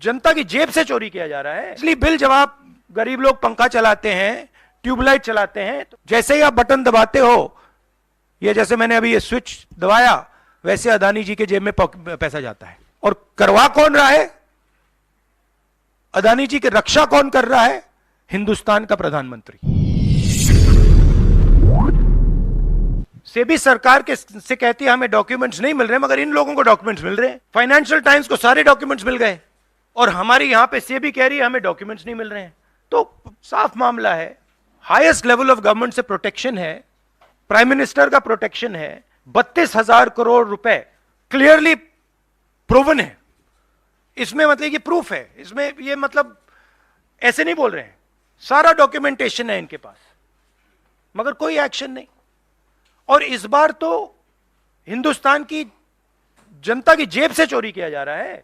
जनता की जेब से चोरी किया जा रहा है। इसलिए बिल जब आप गरीब लोग पंखा चलाते हैं, ट्यूबलाइट चलाते हैं, तो जैसे ही आप बटन दबाते हो, ये जैसे मैंने अभी ये स्विच दबाया, वैसे अदानी जी के जेब में पैसा जाता है। और करवा कौन रहा है? अदानी जी की रक्षा कौन कर रहा है? हिंदुस्तान का प्रधानमंत्री। सेबी सरकार के से कहती है हमें डॉक्यूमेंट्स नहीं मिल रहे, मगर इन लोगों को डॉक्यूमेंट्स मिल रहे हैं। फाइनेंशियल टाइम्स को सारे डॉक्यूमेंट्स मिल गए और हमारी यहां पे सेबी कह रही है हमें डॉक्यूमेंट्स नहीं मिल रहे हैं। तो साफ मामला है, हाईएस्ट लेवल ऑफ गवर्नमेंट से प्रोटेक्शन है, प्राइम मिनिस्टर का प्रोटेक्शन है, 32,000 करोड़ रुपए क्लियरली प्रूवन है। इसमें मतलब ये प्रूफ है, इसमें ये मतलब ऐसे नहीं बोल रहे हैं, सारा डॉक्यूमेंटेशन है इनके पास, मगर कोई एक्शन नहीं। और इस बार तो हिंदुस्तान की जनता की जेब से चोरी किया जा रहा है।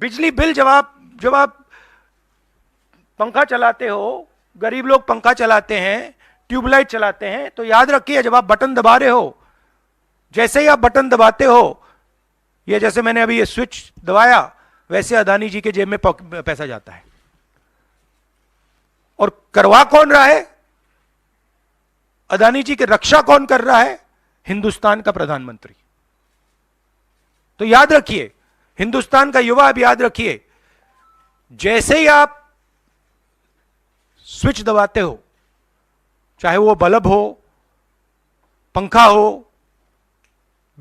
बिजली बिल जब आप पंखा चलाते हो, गरीब लोग पंखा चलाते हैं, ट्यूबलाइट चलाते हैं, तो याद रखिए जब आप बटन दबा रहे हो, जैसे ही आप बटन दबाते हो, ये जैसे मैंने अभी ये स्विच दबाया, वैसे अदानी जी के जेब में पैसा जाता है। और करवा कौन रहा है? अदानी जी की रक्षा कौन कर रहा है? हिंदुस्तान का प्रधानमंत्री। तो याद रखिए, हिंदुस्तान का युवा अब याद रखिए, जैसे ही आप स्विच दबाते हो, चाहे वो बल्ब हो, पंखा हो,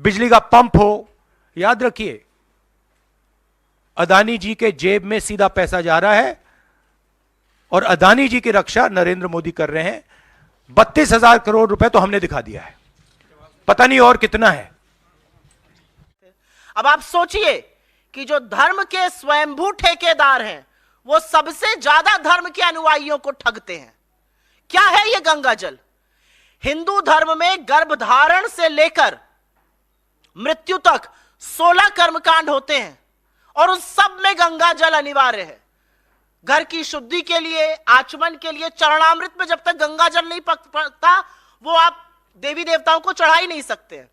बिजली का पंप हो, याद रखिए अदानी जी के जेब में सीधा पैसा जा रहा है और अदानी जी की रक्षा नरेंद्र मोदी कर रहे हैं। 32,000 करोड़ रुपए तो हमने दिखा दिया है, पता नहीं और कितना है। अब आप सोचिए कि जो धर्म के स्वयंभू ठेकेदार हैं, वो सबसे ज्यादा धर्म के अनुयायियों को ठगते हैं। क्या है ये गंगा जल? हिंदू धर्म में गर्भधारण से लेकर मृत्यु तक 16 कर्मकांड होते हैं और उन सब में गंगा जल अनिवार्य है। घर की शुद्धि के लिए, आचमन के लिए, चरणामृत में जब तक गंगा जल नहीं पकता, वो आप देवी देवताओं को चढ़ा ही नहीं सकते हैं।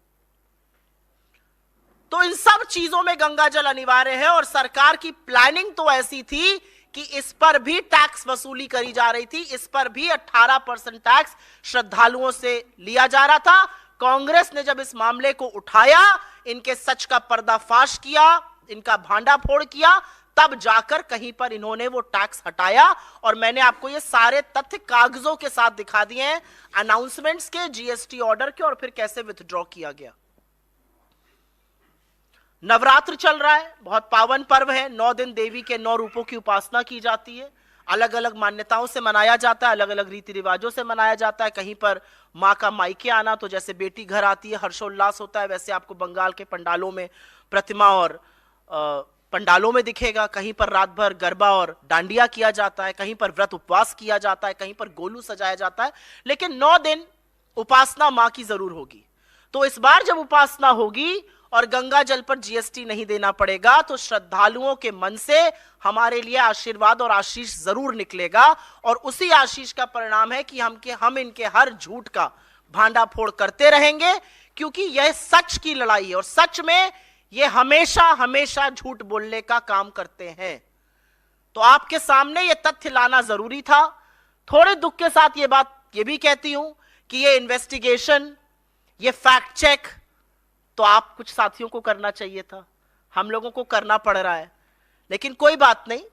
तो इन सब चीजों में गंगा जल अनिवार्य है और सरकार की प्लानिंग तो ऐसी थी कि इस पर भी टैक्स वसूली करी जा रही थी, इस पर भी 18% टैक्स श्रद्धालुओं से लिया जा रहा था। कांग्रेस ने जब इस मामले को उठाया, इनके सच का पर्दाफाश किया, इनका भांडाफोड़ किया, तब जाकर कहीं पर इन्होंने वो टैक्स हटाया। और मैंने आपको ये सारे तथ्य कागजों के साथ दिखा दिए हैं, अनाउंसमेंट्स के, जीएसटी ऑर्डर के, और फिर कैसे विथड्रॉ किया गया। नवरात्र चल रहा है, बहुत पावन पर्व है। 9 दिन देवी के 9 रूपों की उपासना की जाती है, अलग अलग मान्यताओं से मनाया जाता है, अलग अलग रीति रिवाजों से मनाया जाता है। कहीं पर माँ का मायके आना, तो जैसे बेटी घर आती है हर्षोल्लास होता है, वैसे आपको बंगाल के पंडालों में प्रतिमा और पंडालों में दिखेगा। कहीं पर रात भर गरबा और डांडिया किया जाता है, कहीं पर व्रत उपवास किया जाता है, कहीं पर गोलू सजाया जाता है। लेकिन 9 दिन उपासना माँ की जरूर होगी। तो इस बार जब उपासना होगी और गंगा जल पर जीएसटी नहीं देना पड़ेगा, तो श्रद्धालुओं के मन से हमारे लिए आशीर्वाद और आशीष जरूर निकलेगा। और उसी आशीष का परिणाम है कि हम इनके हर झूठ का भांडाफोड़ करते रहेंगे, क्योंकि यह सच की लड़ाई है और सच में ये हमेशा हमेशा झूठ बोलने का काम करते हैं। तो आपके सामने ये तथ्य लाना जरूरी था। थोड़े दुख के साथ ये बात ये भी कहती हूं कि ये इन्वेस्टिगेशन, ये फैक्ट चेक तो आप कुछ साथियों को करना चाहिए था, हम लोगों को करना पड़ रहा है। लेकिन कोई बात नहीं,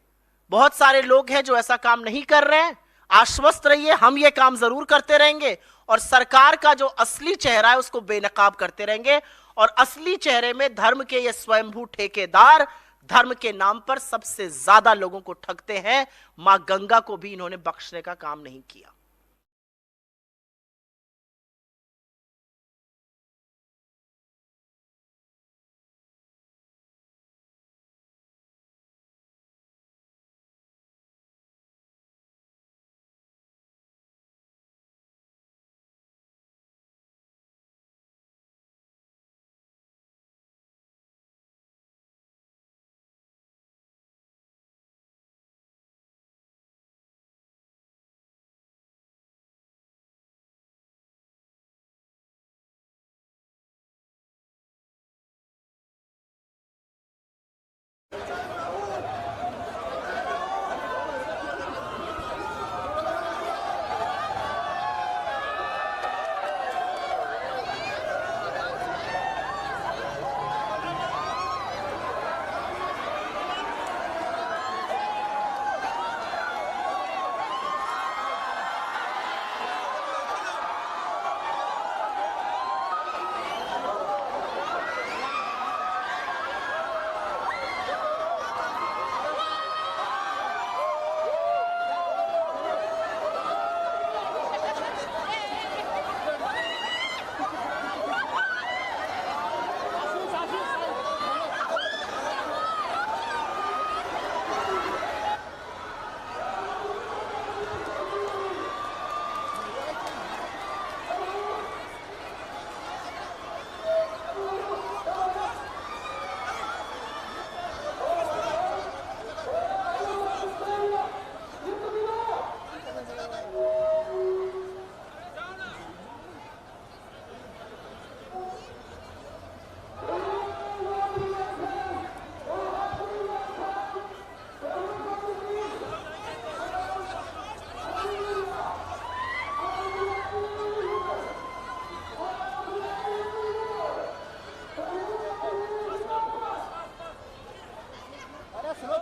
बहुत सारे लोग हैं जो ऐसा काम नहीं कर रहे हैं। आश्वस्त रहिए, हम ये काम जरूर करते रहेंगे और सरकार का जो असली चेहरा है उसको बेनकाब करते रहेंगे। और असली चेहरे में धर्म के ये स्वयंभू ठेकेदार धर्म के नाम पर सबसे ज्यादा लोगों को ठगते हैं। मां गंगा को भी इन्होंने बख्शने का काम नहीं किया।